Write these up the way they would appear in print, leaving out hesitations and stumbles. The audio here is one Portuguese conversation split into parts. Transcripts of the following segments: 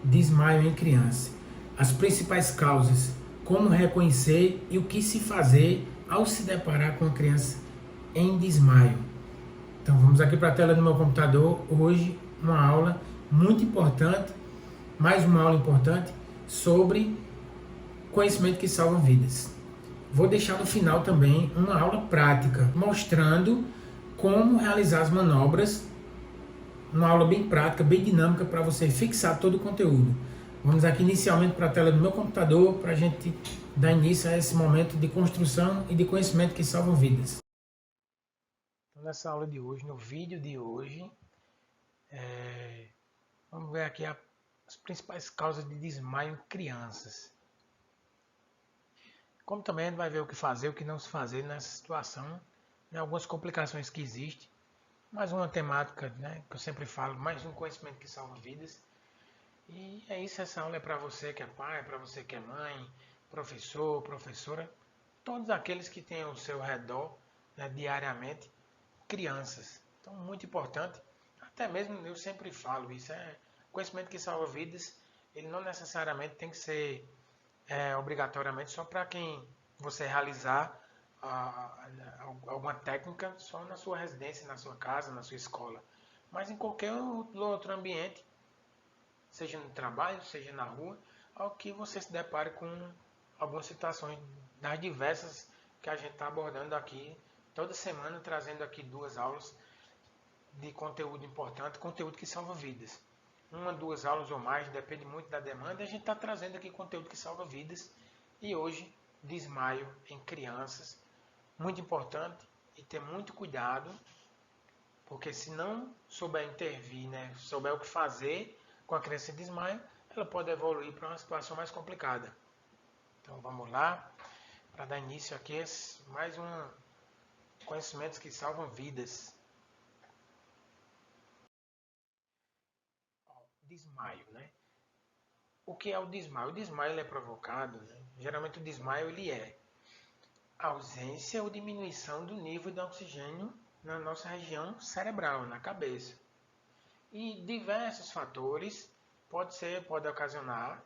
Desmaio em criança. As principais causas, como reconhecer e o que se fazer ao se deparar com a criança em desmaio. Então vamos aqui para a tela do meu computador. Hoje uma aula muito importante, mais uma aula importante sobre conhecimento que salva vidas. Vou deixar no final também uma aula prática mostrando como realizar as manobras, uma aula bem prática, bem dinâmica para você fixar todo o conteúdo. Vamos aqui inicialmente para a tela do meu computador para a gente dar início a esse momento de construção e de conhecimento que salvam vidas. Então, nessa aula de hoje, no vídeo de hoje, vamos ver aqui as principais causas de desmaio em crianças. Como também a gente vai ver o que fazer, o que não se fazer nessa situação, né, algumas complicações que existem, mais uma temática, né, que eu sempre falo, mais um conhecimento que salva vidas. E é isso, essa aula é para você que é pai, para você que é mãe, professor, professora, todos aqueles que têm ao seu redor, né, diariamente, crianças. Então, muito importante, até mesmo eu sempre falo isso, conhecimento que salva vidas, ele não necessariamente tem que ser obrigatoriamente só para quem você realizar alguma técnica só na sua residência, na sua casa, na sua escola. Mas em qualquer outro ambiente, seja no trabalho, seja na rua, ao que você se depare com algumas situações das diversas que a gente está abordando aqui toda semana, trazendo aqui 2 aulas de conteúdo importante, conteúdo que salva vidas. 1, 2 aulas ou mais, depende muito da demanda, e a gente está trazendo aqui conteúdo que salva vidas. E hoje, desmaio em crianças, muito importante e ter muito cuidado, porque se não souber intervir, né, souber o que fazer com a criança em desmaio, ela pode evoluir para uma situação mais complicada. Então vamos lá, para dar início aqui a mais um conhecimentos que salvam vidas. Desmaio, né? O que é o desmaio? O desmaio ele é provocado, né? Geralmente o desmaio ele é ausência ou diminuição do nível de oxigênio na nossa região cerebral, na cabeça. E diversos fatores pode ocasionar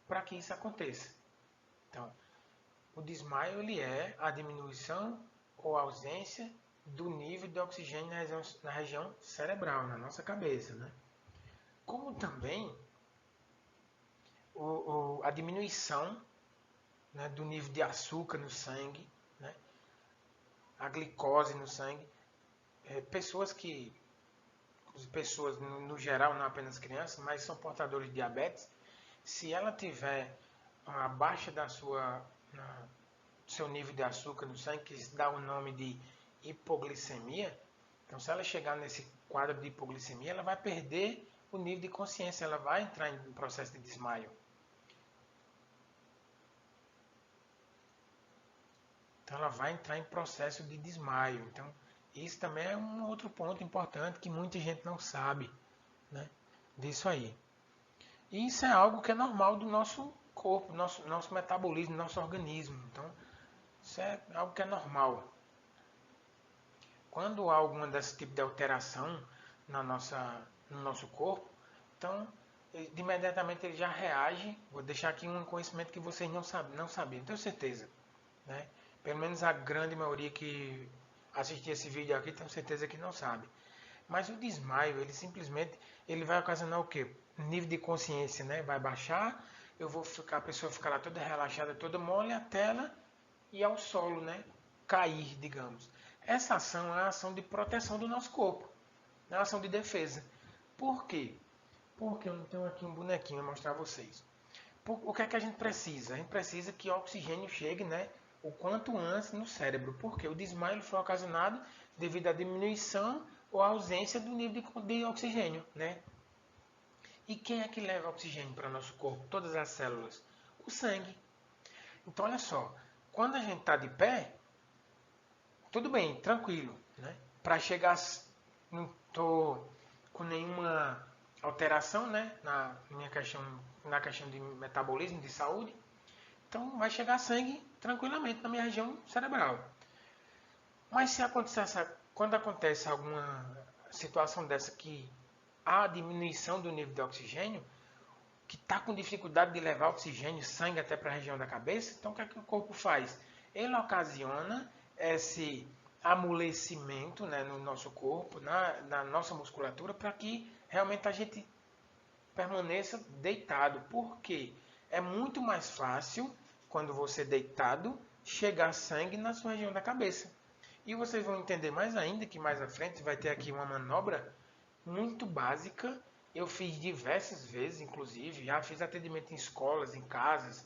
para que isso aconteça. Então, o desmaio ele é a diminuição ou ausência do nível de oxigênio na região cerebral, na nossa cabeça, né? Como também a diminuição, né, do nível de açúcar no sangue, né, a glicose no sangue. Pessoas no geral, não apenas crianças, mas são portadores de diabetes, se ela tiver abaixo seu nível de açúcar no sangue, que dá o nome de hipoglicemia, então se ela chegar nesse quadro de hipoglicemia, ela vai perder o nível de consciência, ela vai entrar em processo de desmaio. Então ela vai entrar em processo de desmaio. Então isso também é um outro ponto importante que muita gente não sabe, né, disso aí. E isso é algo que é normal do nosso corpo, nosso metabolismo, nosso organismo. Então isso é algo que é normal. Quando há alguma desse tipo de alteração no nosso corpo, então imediatamente ele já reage. Vou deixar aqui um conhecimento que vocês não sabiam, tenho certeza, né? Pelo menos a grande maioria que assistir esse vídeo aqui, tenho certeza que não sabe. Mas o desmaio, ele simplesmente ele vai ocasionar o quê? O nível de consciência, né? Vai baixar, a pessoa ficar lá toda relaxada, toda mole, até ela ir ao solo, né? Cair, digamos. Essa ação é a ação de proteção do nosso corpo, é a ação de defesa. Por quê? Porque eu não tenho aqui um bonequinho para mostrar a vocês. O que é que a gente precisa? A gente precisa que o oxigênio chegue, né, o quanto antes no cérebro. Porque o desmaio foi ocasionado devido à diminuição ou à ausência do nível de oxigênio, né? E quem é que leva oxigênio para o nosso corpo? Todas as células. O sangue. Então, olha só. Quando a gente está de pé, tudo bem, tranquilo, né? Para chegar, não estou com nenhuma alteração, né, na questão de metabolismo, de saúde. Então vai chegar sangue tranquilamente na minha região cerebral. Mas se quando acontece alguma situação dessa que há diminuição do nível de oxigênio, que está com dificuldade de levar oxigênio, sangue até para a região da cabeça, então o que é que o corpo faz? Ele ocasiona esse amolecimento, né, no nosso corpo, na nossa musculatura, para que realmente a gente permaneça deitado. Por quê? É muito mais fácil, quando você deitado, chegar sangue na sua região da cabeça. E vocês vão entender mais ainda que mais à frente vai ter aqui uma manobra muito básica. Eu fiz diversas vezes, inclusive, já fiz atendimento em escolas, em casas,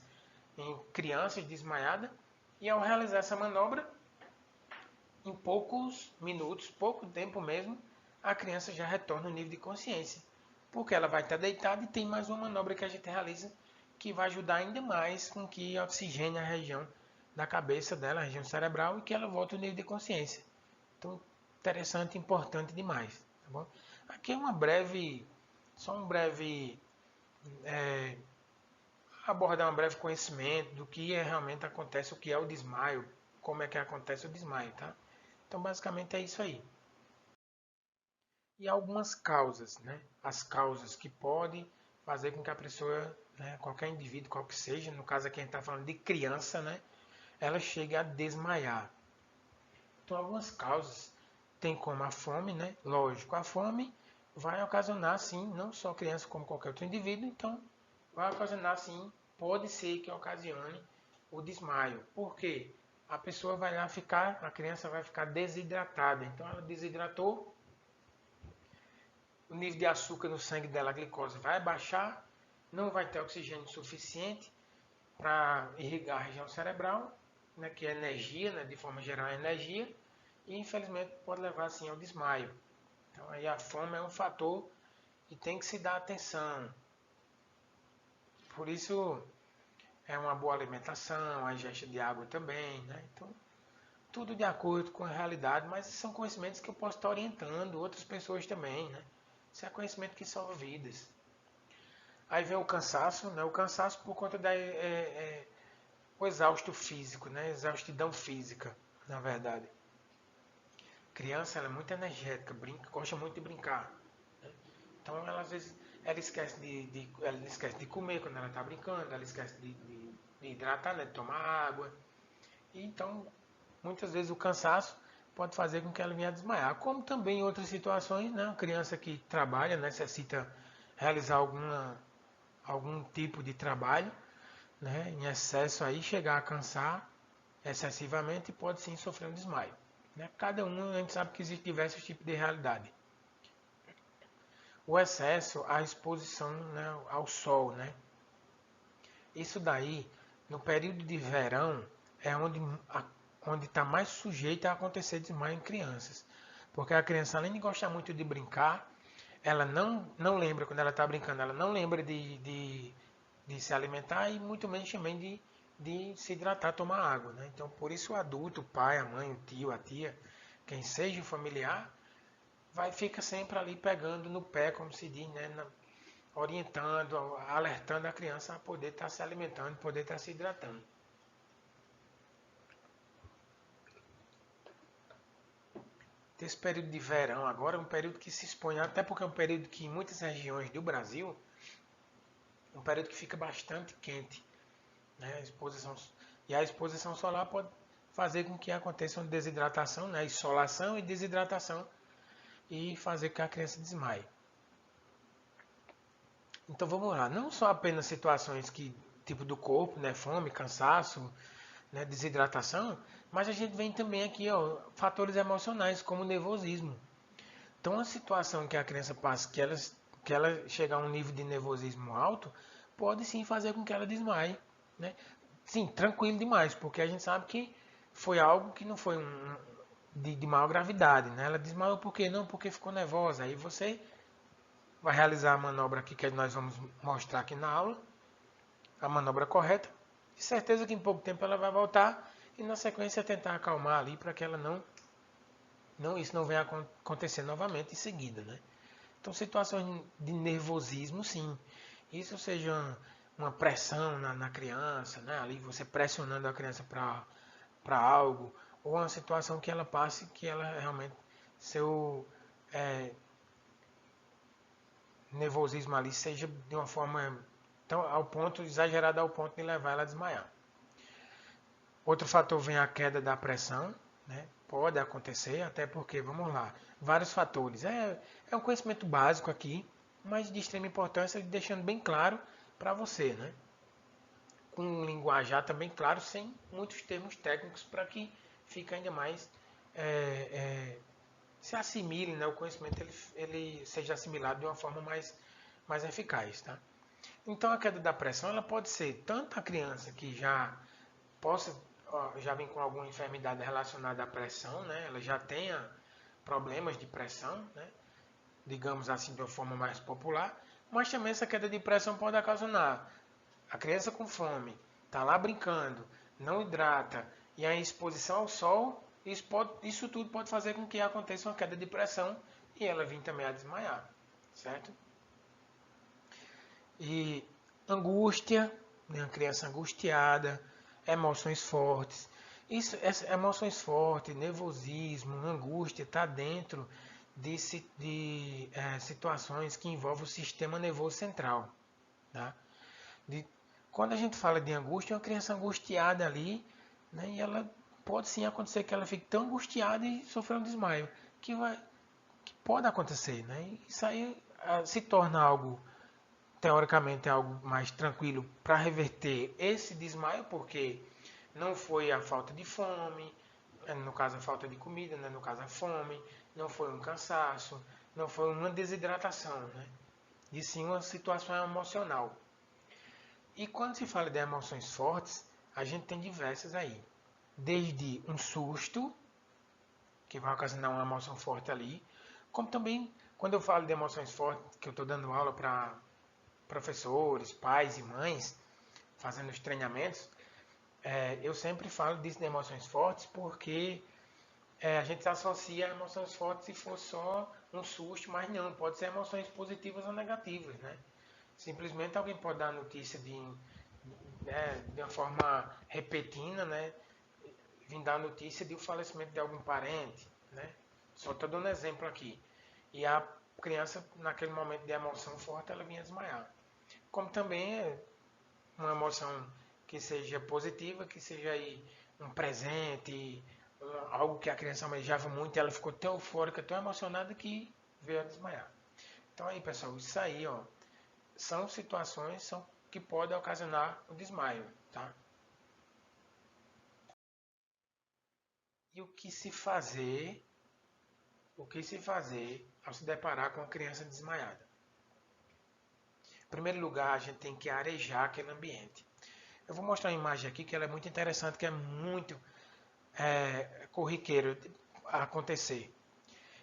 em crianças desmaiadas. E ao realizar essa manobra, em poucos minutos, pouco tempo mesmo, a criança já retorna ao nível de consciência. Porque ela vai estar deitada e tem mais uma manobra que a gente realiza que vai ajudar ainda mais com que oxigene a região da cabeça dela, a região cerebral, e que ela volte ao nível de consciência. Então, interessante, importante demais. Tá bom? Aqui é só um breve, abordar um breve conhecimento do que realmente acontece, o que é o desmaio, como é que acontece o desmaio, tá? Então, basicamente é isso aí. E algumas causas, né? As causas que podem fazer com que a pessoa, né, qualquer indivíduo, qual que seja, no caso aqui a gente está falando de criança, né? Ela chegue a desmaiar. Então, algumas causas tem como a fome, né? Lógico, a fome vai ocasionar, sim, não só a criança como qualquer outro indivíduo, então vai ocasionar, sim, pode ser que ocasione o desmaio. Por quê? A pessoa vai lá ficar, a criança vai ficar desidratada. Então, ela desidratou, o nível de açúcar no sangue dela, a glicose, vai baixar, não vai ter oxigênio suficiente para irrigar a região cerebral, né, que é energia, né, de forma geral é energia, e infelizmente pode levar assim ao desmaio. Então aí a fome é um fator que tem que se dar atenção. Por isso é uma boa alimentação, a ingesta de água também, né? Então tudo de acordo com a realidade, mas são conhecimentos que eu posso estar orientando outras pessoas também, né? Isso é conhecimento que salva vidas. Aí vem o cansaço, né? O cansaço por conta o exausto físico, né? Exaustidão física, na verdade. Criança, ela é muito energética, brinca, gosta muito de brincar. Né? Então, ela às vezes ela esquece de comer quando ela está brincando, ela esquece de hidratar, né? De tomar água. E, então, muitas vezes o cansaço pode fazer com que ela venha a desmaiar. Como também em outras situações, né? Uma criança que trabalha, necessita realizar algum tipo de trabalho, né? Em excesso aí, chegar a cansar excessivamente e pode sim sofrer um desmaio. Né? Cada um, a gente sabe que existe diversos tipos de realidade. O excesso, a exposição, né, ao sol, né? Isso daí, no período de verão, é onde está mais sujeito a acontecer desmaio em crianças. Porque a criança, além de gostar muito de brincar, ela não lembra, quando ela está brincando, ela não lembra de se alimentar e muito menos também de se hidratar, tomar água. Né? Então, por isso o adulto, o pai, a mãe, o tio, a tia, quem seja o familiar, fica sempre ali pegando no pé, como se diz, né? Orientando, alertando a criança a poder estar se alimentando, poder estar se hidratando. Esse período de verão agora é um período que se expõe, até porque é um período que em muitas regiões do Brasil, é um período que fica bastante quente. Né? A exposição solar pode fazer com que aconteça uma desidratação, né? Insolação e desidratação, e fazer com que a criança desmaie. Então vamos lá, não só apenas situações tipo do corpo, né? Fome, cansaço, né? Desidratação, mas a gente vem também aqui, ó, fatores emocionais como nervosismo. Então a situação que a criança passa, que ela chega a um nível de nervosismo alto, pode sim fazer com que ela desmaie. Né? Sim, tranquilo demais, porque a gente sabe que foi algo que não foi de maior gravidade. Né? Ela desmaiou por quê? Não, porque ficou nervosa. Aí você vai realizar a manobra aqui que nós vamos mostrar aqui na aula, a manobra correta. De certeza que em pouco tempo ela vai voltar e na sequência tentar acalmar ali para que ela isso não venha a acontecer novamente em seguida. Né? Então, situações de nervosismo, sim. Isso seja uma pressão na criança, né? Ali você pressionando a criança para algo, ou uma situação que ela passe que ela realmente, seu nervosismo ali seja de uma forma Então, exagerado ao ponto de levar ela a desmaiar. Outro fator vem a queda da pressão, né? Pode acontecer, até porque, vamos lá, vários fatores. É um conhecimento básico aqui, mas de extrema importância, deixando bem claro para você, né? Com um linguajar também claro, sem muitos termos técnicos, para que fique ainda mais se assimile, né? O conhecimento ele seja assimilado de uma forma mais eficaz, tá? Então a queda da pressão ela pode ser tanto a criança que já vem com alguma enfermidade relacionada à pressão, né? Ela já tenha problemas de pressão, né? Digamos assim de uma forma mais popular, mas também essa queda de pressão pode ocasionar a criança com fome, está lá brincando, não hidrata e a exposição ao sol, isso tudo pode fazer com que aconteça uma queda de pressão e ela vir também a desmaiar, certo? E angústia, né, a criança angustiada, emoções fortes. Emoções fortes, nervosismo, angústia, está dentro de situações que envolvem o sistema nervoso central. Tá? Quando a gente fala de angústia, é uma criança angustiada ali, né, e ela pode sim acontecer que ela fique tão angustiada e sofrer um desmaio, que pode acontecer. Né? Isso aí se torna algo teoricamente é algo mais tranquilo para reverter esse desmaio, porque não foi a falta de fome, no caso a falta de comida, né? No caso a fome, não foi um cansaço, não foi uma desidratação, né? E sim uma situação emocional. E quando se fala de emoções fortes, a gente tem diversas aí. Desde um susto, que vai ocasionar uma emoção forte ali, como também, quando eu falo de emoções fortes, que eu estou dando aula para professores, pais e mães, fazendo os treinamentos, eu sempre falo disso de emoções fortes porque a gente associa emoções fortes se for só um susto, mas não, pode ser emoções positivas ou negativas, né? Simplesmente alguém pode dar notícia de uma forma repentina, né? Vim dar notícia de o falecimento de algum parente, né? Só estou dando exemplo aqui. E a criança, naquele momento de emoção forte, ela vinha desmaiar. Como também é uma emoção que seja positiva, que seja aí um presente, algo que a criança almejava muito, e ela ficou tão eufórica, tão emocionada que veio a desmaiar. Então aí, pessoal, isso aí, ó, são situações que podem ocasionar o desmaio, tá? E o que se fazer ao se deparar com uma criança desmaiada? Em primeiro lugar, a gente tem que arejar aquele ambiente. Eu vou mostrar uma imagem aqui que ela é muito interessante, que é muito corriqueiro acontecer.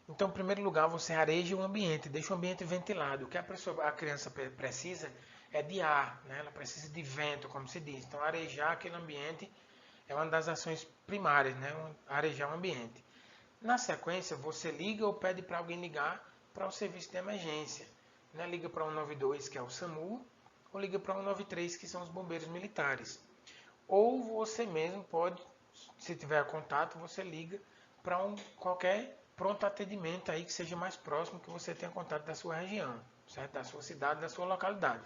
Então, em primeiro lugar, você areja o ambiente, deixa o ambiente ventilado. O que a criança precisa é de ar, né? Ela precisa de vento, como se diz. Então, arejar aquele ambiente é uma das ações primárias, né? Arejar o ambiente. Na sequência, você liga ou pede para alguém ligar para o serviço de emergência. Né? Liga para o 192, que é o SAMU, ou liga para o 193, que são os bombeiros militares. Ou você mesmo pode, se tiver contato, você liga para qualquer pronto atendimento aí que seja mais próximo, que você tenha contato da sua região, certo? Da sua cidade, da sua localidade.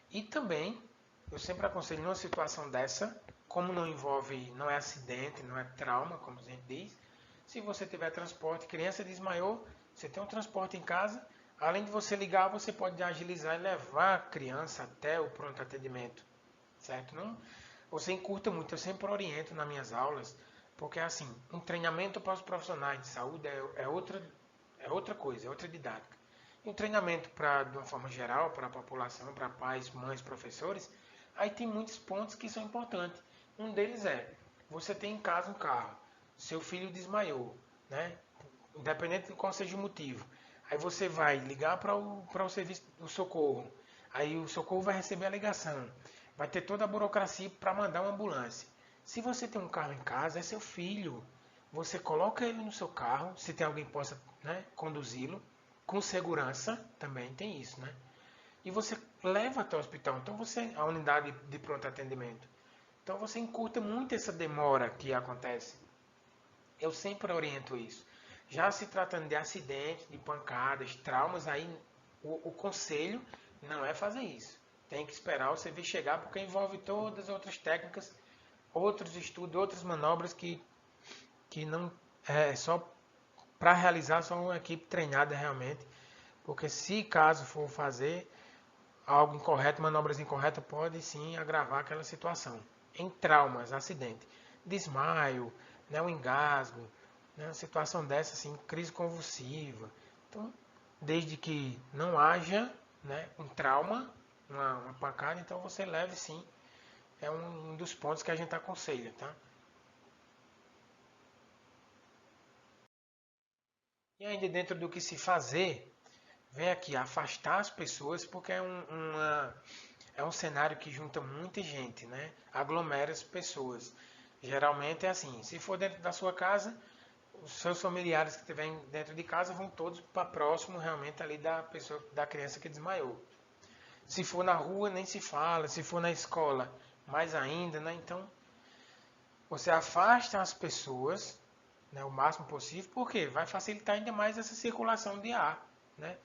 E também, eu sempre aconselho numa situação dessa, como não é acidente, não é trauma, como a gente diz, se você tiver transporte, criança desmaiou, você tem um transporte em casa, além de você ligar, você pode agilizar e levar a criança até o pronto atendimento, certo? Não, você encurta muito, eu sempre oriento nas minhas aulas, porque assim, um treinamento para os profissionais de saúde é outra coisa, é outra didática. E um treinamento de uma forma geral, para a população, para pais, mães, professores, aí tem muitos pontos que são importantes. Um deles você tem em casa um carro, seu filho desmaiou, né? Independente de qual seja o motivo. Aí você vai ligar para o serviço do socorro. Aí o socorro vai receber a ligação. Vai ter toda a burocracia para mandar uma ambulância. Se você tem um carro em casa, é seu filho. Você coloca ele no seu carro, se tem alguém que possa, né, conduzi-lo, com segurança, também tem isso, né? E você leva até o hospital. Então a unidade de pronto atendimento. Então você encurta muito essa demora que acontece. Eu sempre oriento isso. Já se tratando de acidentes, de pancadas, traumas, aí o conselho não é fazer isso. Tem que esperar o serviço chegar, porque envolve todas as outras técnicas, outros estudos, outras manobras que não é só para realizar só uma equipe treinada realmente. Porque se caso for fazer algo incorreto, manobras incorretas, pode sim agravar aquela situação. Em traumas, acidente, desmaio, né, um engasgo, né, uma situação dessa, assim, crise convulsiva. Então, desde que não haja, né, um trauma, uma pancada, então você leve sim. É um dos pontos que a gente aconselha, tá? E ainda dentro do que se fazer, vem aqui afastar as pessoas, porque é um cenário que junta muita gente, né? Aglomera as pessoas. Geralmente é assim, se for dentro da sua casa, os seus familiares que estiverem dentro de casa vão todos para próximo realmente ali da pessoa, da criança que desmaiou. Se for na rua, nem se fala. Se for na escola, mais ainda, né? Então, você afasta as pessoas, né, o máximo possível, porque vai facilitar ainda mais essa circulação de ar, né,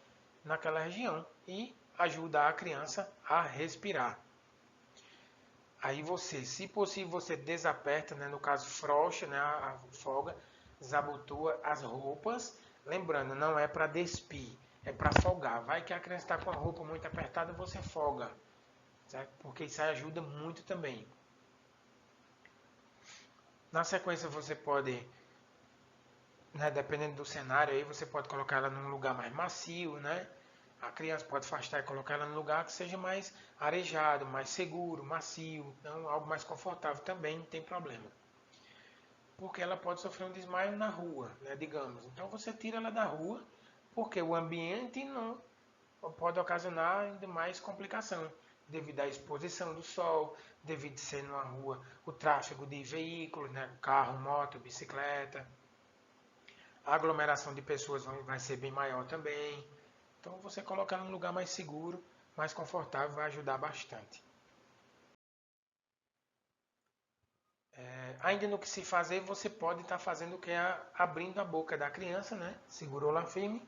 naquela região e ajuda a criança a respirar. Aí você, se possível, você desaperta, né, no caso frouxa, né, a folga, desabotoa as roupas. Lembrando, não é para despir, é para folgar. Vai que a criança está com a roupa muito apertada, você folga, certo? Porque isso ajuda muito também. Na sequência você pode, né, dependendo do cenário, aí você pode colocar ela num lugar mais macio, né? A criança pode afastar e colocar ela num lugar que seja mais arejado, mais seguro, macio, então algo mais confortável também, não tem problema. Porque ela pode sofrer um desmaio na rua, né, digamos. Então você tira ela da rua, porque o ambiente não pode ocasionar ainda mais complicação, devido à exposição do sol, devido a ser numa rua o tráfego de veículos, né, carro, moto, bicicleta. A aglomeração de pessoas vai ser bem maior também. Então você colocar num lugar mais seguro, mais confortável, vai ajudar bastante. Ainda no que se fazer, você pode estar fazendo o que é abrindo a boca da criança, né? Segurou lá firme,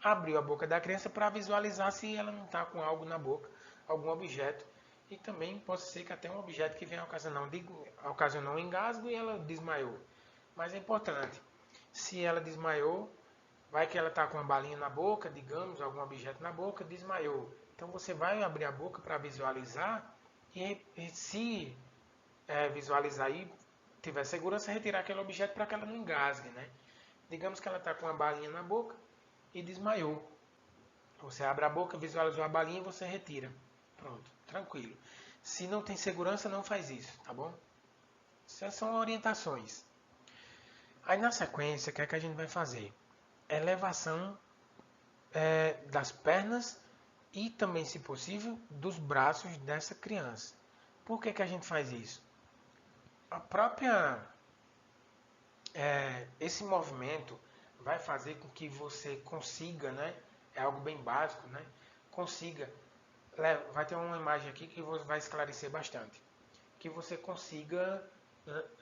abriu a boca da criança para visualizar se ela não está com algo na boca, algum objeto. E também pode ser que até um objeto que venha ocasionar um engasgo e ela desmaiou. Mas é importante, se ela desmaiou, vai que ela está com uma balinha na boca, digamos, algum objeto na boca, desmaiou. Então você vai abrir a boca para visualizar e se visualizar e tiver segurança, retirar aquele objeto para que ela não engasgue, né? Digamos que ela está com uma balinha na boca e desmaiou. Você abre a boca, visualizou a balinha e você retira. Pronto, tranquilo. Se não tem segurança, não faz isso, tá bom? Essas são orientações. Aí na sequência, o que é que a gente vai fazer? Elevação das pernas e também, se possível, dos braços dessa criança. Por que, que a gente faz isso? A própria esse movimento vai fazer com que você consiga, né? É algo bem básico, né? Consiga, vai ter uma imagem aqui que vai esclarecer bastante, que você consiga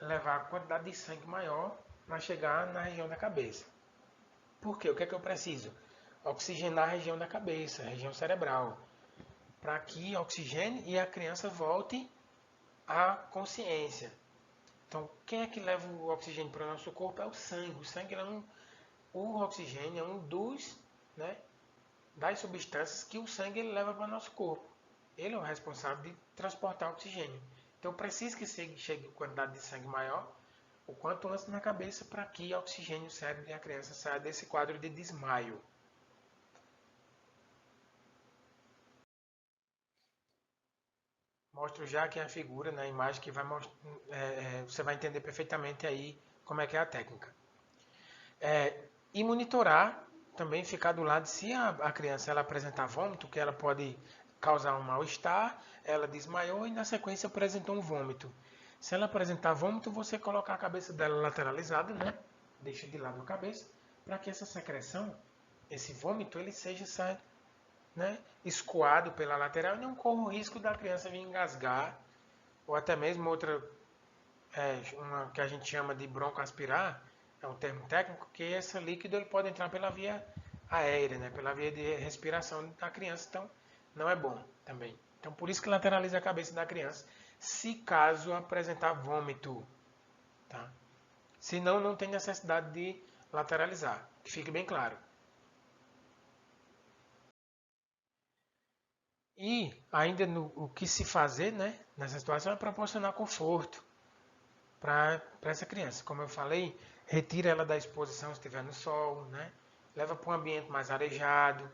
levar a quantidade de sangue maior para chegar na região da cabeça. Por quê? O que é que eu preciso? Oxigenar a região da cabeça, a região cerebral, para que oxigene e a criança volte à consciência. Então, quem é que leva o oxigênio para o nosso corpo? É o sangue. O sangue o oxigênio é um né, das substâncias que o sangue ele leva para o nosso corpo. Ele é o responsável de transportar o oxigênio. Então, precisa que chegue quantidade de sangue maior, o quanto antes na cabeça, para que o oxigênio cérebro e a criança saia desse quadro de desmaio. Mostro já aqui a figura na imagem que você vai entender perfeitamente aí como é que é a técnica. E monitorar, também ficar do lado, se a criança ela apresentar vômito, que ela pode causar um mal-estar, ela desmaiou e na sequência apresentou um vômito. Se ela apresentar vômito, você coloca a cabeça dela lateralizada, né? Deixa de lado a cabeça, para que essa secreção, esse vômito, ele seja, né, escoado pela lateral e não corra o risco da criança vir engasgar, ou até mesmo outra, uma que a gente chama de broncoaspirar, é um termo técnico, que esse líquido ele pode entrar pela via aérea, né, pela via de respiração da criança. Então, não é bom também. Então, por isso que lateraliza a cabeça da criança, se caso apresentar vômito, tá? Senão, não tem necessidade de lateralizar, que fique bem claro. E ainda o que se fazer, né, nessa situação é proporcionar conforto para essa criança. Como eu falei, retira ela da exposição se estiver no sol, né? Leva para um ambiente mais arejado.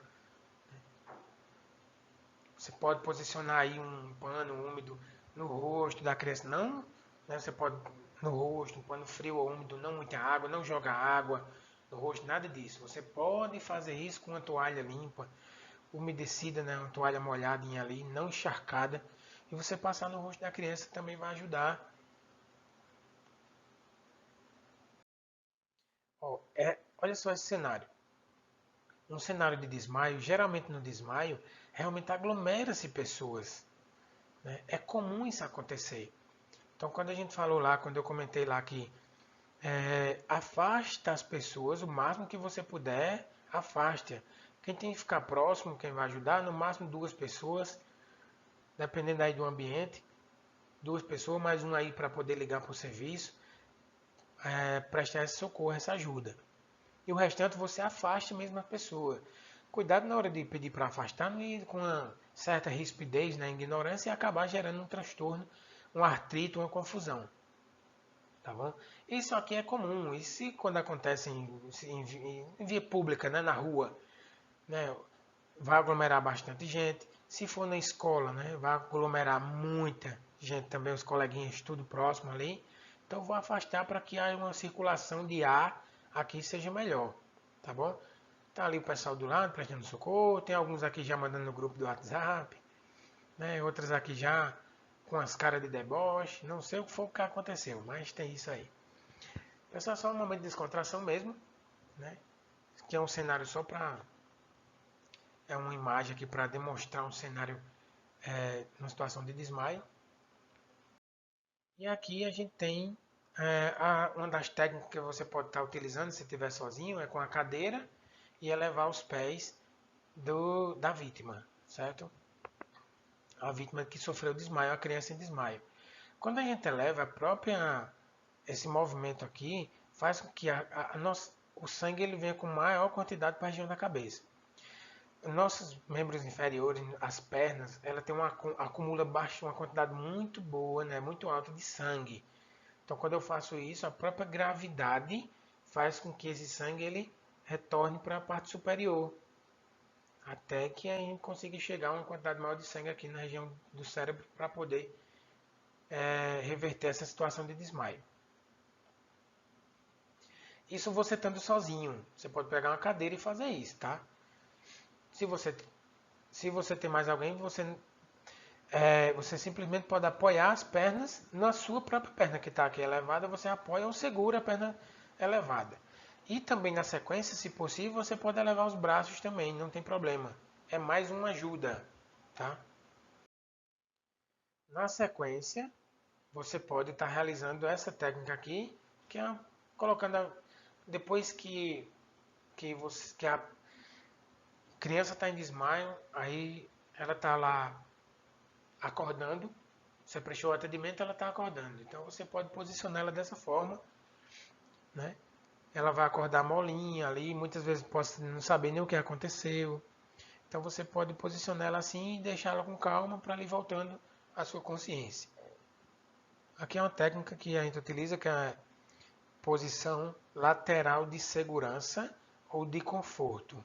Você pode posicionar aí um pano úmido no rosto da criança. Não, né, você pode no rosto, um pano frio ou úmido, não muita água, não jogar água no rosto, nada disso. Você pode fazer isso com uma toalha limpa, umedecida, né, uma toalha molhadinha ali, não encharcada. E você passar no rosto da criança também vai ajudar. Ó, olha só esse cenário. Um cenário de desmaio, geralmente no desmaio, realmente aglomera-se pessoas. Né? É comum isso acontecer. Então, quando a gente falou lá, quando eu comentei lá que afasta as pessoas o máximo que você puder, afaste. Quem tem que ficar próximo, quem vai ajudar, no máximo 2 pessoas, dependendo aí do ambiente, 2 pessoas, mais um aí para poder ligar para o serviço, prestar esse socorro, essa ajuda. E o restante você afaste mesmo a pessoa. Cuidado na hora de pedir para afastar, não ir com uma certa rispidez, na ignorância e acabar gerando um transtorno, um artrite, uma confusão. Tá bom? Isso aqui é comum. E se quando acontece em via pública, né, na rua, né, vai aglomerar bastante gente. Se for na escola, né, vai aglomerar muita gente também, os coleguinhas tudo próximo ali. Então vou afastar para que haja uma circulação de ar aqui seja melhor, tá bom? Tá ali o pessoal do lado prestando socorro, tem alguns aqui já mandando no grupo do WhatsApp, né? Outras aqui já com as caras de deboche, não sei o que foi que aconteceu, mas tem isso aí. Pessoal, só um momento de descontração mesmo, né? Que é um cenário só para é uma imagem aqui para demonstrar um cenário numa situação de desmaio. E aqui a gente tem uma das técnicas que você pode estar utilizando se estiver sozinho, é com a cadeira e elevar os pés da vítima, certo? A vítima que sofreu desmaio, a criança em desmaio. Quando a gente eleva esse movimento aqui, faz com que o sangue ele venha com maior quantidade para a região da cabeça. Nossos membros inferiores, as pernas, ela tem acumula uma quantidade muito boa, né, muito alta de sangue. Então, quando eu faço isso, a própria gravidade faz com que esse sangue ele retorne para a parte superior, até que a gente consiga chegar a uma quantidade maior de sangue aqui na região do cérebro para poder reverter essa situação de desmaio. Isso você estando sozinho, você pode pegar uma cadeira e fazer isso, tá? Se você tem mais alguém, você simplesmente pode apoiar as pernas na sua própria perna que está aqui elevada, você apoia ou segura a perna elevada. E também na sequência, se possível, você pode elevar os braços também, não tem problema. É mais uma ajuda, tá? Na sequência, você pode estar realizando essa técnica aqui, que é colocando depois que a criança está em desmaio, aí ela está lá acordando, você prestou o atendimento, ela está acordando. Então você pode posicionar ela dessa forma, né? Ela vai acordar molinha ali, muitas vezes pode não saber nem o que aconteceu. Então você pode posicionar ela assim e deixar ela com calma para ir voltando à sua consciência. Aqui é uma técnica que a gente utiliza, que é a posição lateral de segurança ou de conforto.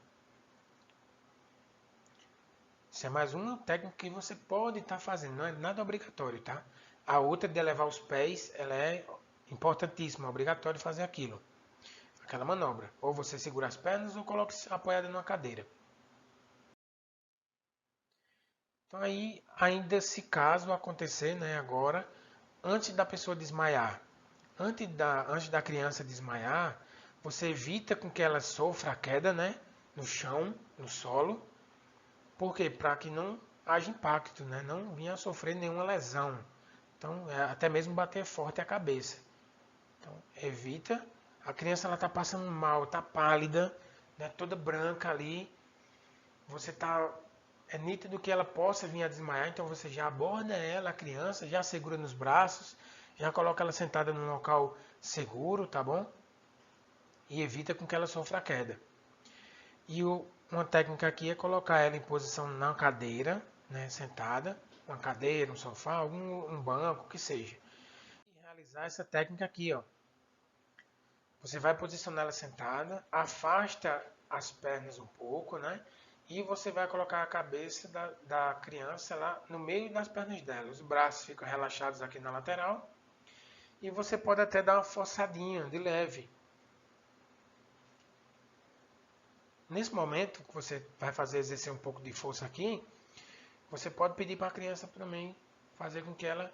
Isso é mais uma técnica que você pode estar fazendo, não é nada obrigatório, tá? A outra de elevar os pés, ela é importantíssima, é obrigatório fazer aquilo. Aquela manobra. Ou você segura as pernas ou coloca apoiada numa cadeira. Então aí, ainda se caso acontecer, né, agora, antes da pessoa desmaiar, antes da criança desmaiar, você evita com que ela sofra a queda, né, no chão, no solo. Por quê? Para que não haja impacto, né, não venha a sofrer nenhuma lesão. Então, até mesmo bater forte a cabeça. Então, evita. A criança ela está passando mal, está pálida, né, toda branca ali. Você está é nítido que ela possa vir a desmaiar, então você já aborda ela, a criança, já segura nos braços, já coloca ela sentada num local seguro, tá bom? E evita com que ela sofra a queda. E uma técnica aqui é colocar ela em posição na cadeira, né, sentada, uma cadeira, um sofá, um banco, o que seja. E realizar essa técnica aqui, ó. Você vai posicionar ela sentada, afasta as pernas um pouco, né? E você vai colocar a cabeça da criança lá no meio das pernas dela. Os braços ficam relaxados aqui na lateral. E você pode até dar uma forçadinha de leve. Nesse momento que você vai exercer um pouco de força aqui, você pode pedir para a criança também fazer com que ela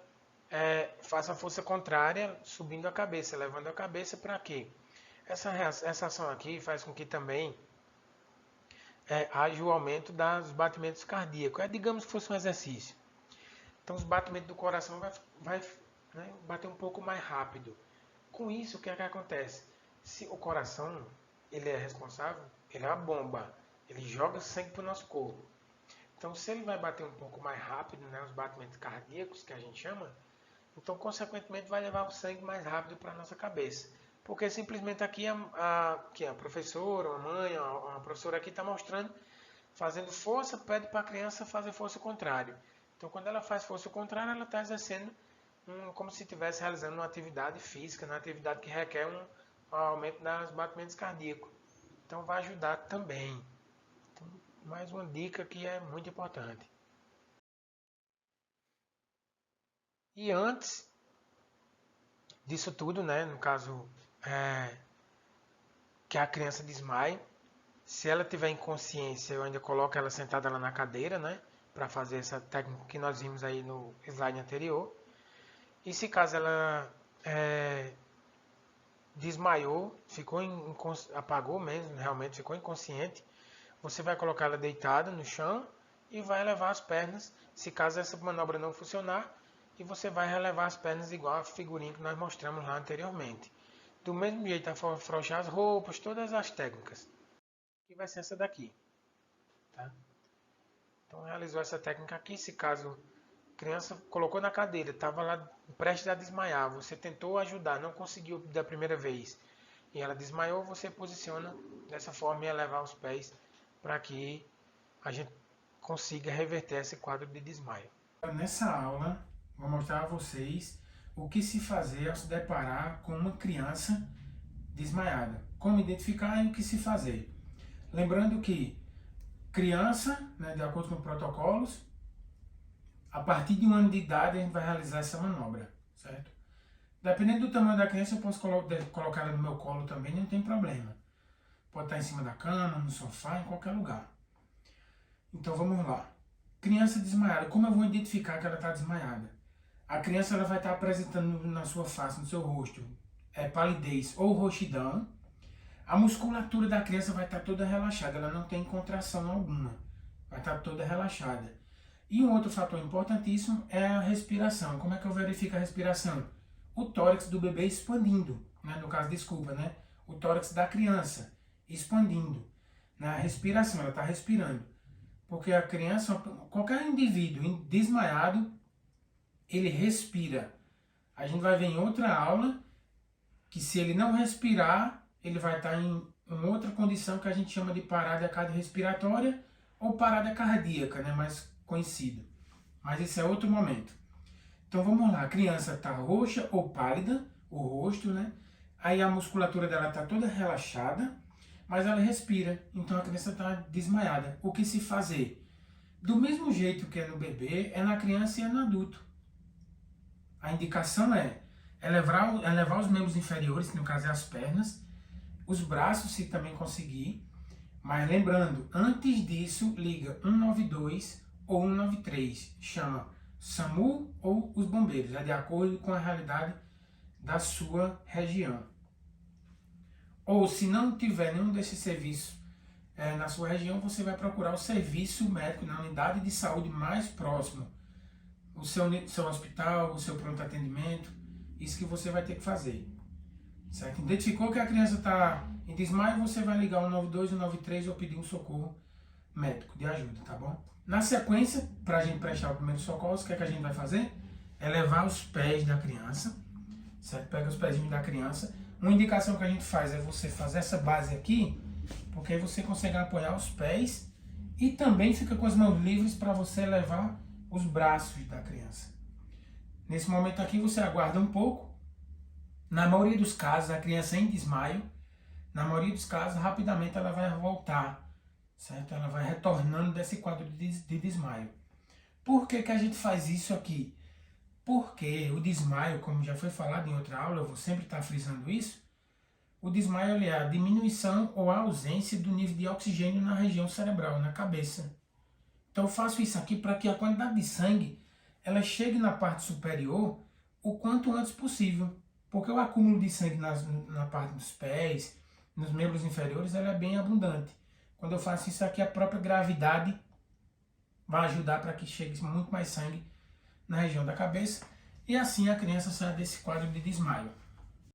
faça a força contrária, subindo a cabeça, levando a cabeça para quê? Essa ação aqui faz com que também haja o aumento dos batimentos cardíacos. Digamos que fosse um exercício. Então os batimentos do coração vai né, bater um pouco mais rápido. Com isso, o que é que acontece? Se o coração ele é responsável, ele é uma bomba, ele joga sangue para o nosso corpo. Então, se ele vai bater um pouco mais rápido, né, os batimentos cardíacos, que a gente chama, então, consequentemente, vai levar o sangue mais rápido para a nossa cabeça. Porque simplesmente aqui a professora, a mãe, a professora aqui está mostrando, fazendo força, pede para a criança fazer força contrária. Então, quando ela faz força contrária, ela está exercendo como se estivesse realizando uma atividade física, uma atividade que requer um aumento dos batimentos cardíacos. Então vai ajudar também. Então, mais uma dica que é muito importante. E antes disso tudo, né, no caso que a criança desmaie, se ela tiver inconsciência, eu ainda coloco ela sentada lá na cadeira, né, para fazer essa técnica que nós vimos aí no slide anterior. E se caso ela desmaiou, apagou mesmo, realmente ficou inconsciente, você vai colocar ela deitada no chão e vai elevar as pernas, se caso essa manobra não funcionar, e você vai relevar as pernas igual a figurinha que nós mostramos lá anteriormente. Do mesmo jeito, afrouxar as roupas, todas as técnicas. Que vai ser essa daqui. Tá? Então realizou essa técnica aqui, se caso a criança colocou na cadeira, estava lá prestes a desmaiar, você tentou ajudar, não conseguiu da primeira vez, e ela desmaiou, você posiciona dessa forma e elevar os pés para que a gente consiga reverter esse quadro de desmaio. Nessa aula, vou mostrar a vocês o que se fazer ao se deparar com uma criança desmaiada. Como identificar e o que se fazer. Lembrando que criança, né, de acordo com protocolos, a partir de 1 ano de idade a gente vai realizar essa manobra, certo? Dependendo do tamanho da criança, eu posso colocar ela no meu colo também, não tem problema. Pode estar em cima da cama, no sofá, em qualquer lugar. Então vamos lá. Criança desmaiada. Como eu vou identificar que ela está desmaiada? A criança ela vai estar apresentando na sua face, no seu rosto, palidez ou roxidão. A musculatura da criança vai estar toda relaxada, ela não tem contração alguma. Vai estar toda relaxada. E um outro fator importantíssimo é a respiração. Como é que eu verifico a respiração? O tórax do bebê expandindo, né? No caso, desculpa, né? O tórax da criança expandindo. Na respiração, ela está respirando. Porque a criança, qualquer indivíduo desmaiado, ele respira. A gente vai ver em outra aula que se ele não respirar, ele vai estar em uma outra condição que a gente chama de parada cardiorrespiratória ou parada cardíaca, né? Mais conhecido. Mas esse é outro momento. Então vamos lá, a criança está roxa ou pálida, o rosto, né? Aí a musculatura dela está toda relaxada, mas ela respira, então a criança está desmaiada. O que se fazer? Do mesmo jeito que é no bebê, é na criança e é no adulto. A indicação é elevar os membros inferiores, que no caso é as pernas, os braços se também conseguir, mas lembrando, antes disso, liga 192 ou 193, chama SAMU ou os bombeiros, de acordo com a realidade da sua região. Ou se não tiver nenhum desses serviços na sua região, você vai procurar o serviço médico na unidade de saúde mais próximo. O seu hospital, o seu pronto atendimento, isso que você vai ter que fazer. Certo? Identificou que a criança está em desmaio, você vai ligar o 192, 193 ou pedir um socorro médico de ajuda, tá bom? Na sequência, para a gente prestar o primeiro socorro, o que é que a gente vai fazer? É levar os pés da criança, certo? Pega os pezinhos da criança. Uma indicação que a gente faz é você fazer essa base aqui, porque aí você consegue apoiar os pés e também fica com as mãos livres para você levar os braços da criança. Nesse momento aqui você aguarda um pouco. Na maioria dos casos, a criança em desmaio, na maioria dos casos, rapidamente ela vai voltar, certo? Ela vai retornando desse quadro de desmaio. Por que que a gente faz isso aqui? Porque o desmaio, como já foi falado em outra aula, eu vou sempre estar frisando isso, o desmaio é a diminuição ou a ausência do nível de oxigênio na região cerebral, na cabeça. Então eu faço isso aqui para que a quantidade de sangue ela chegue na parte superior o quanto antes possível. Porque o acúmulo de sangue na parte dos pés, nos membros inferiores, ela é bem abundante. Quando eu faço isso aqui, a própria gravidade vai ajudar para que chegue muito mais sangue na região da cabeça e assim a criança sai desse quadro de desmaio.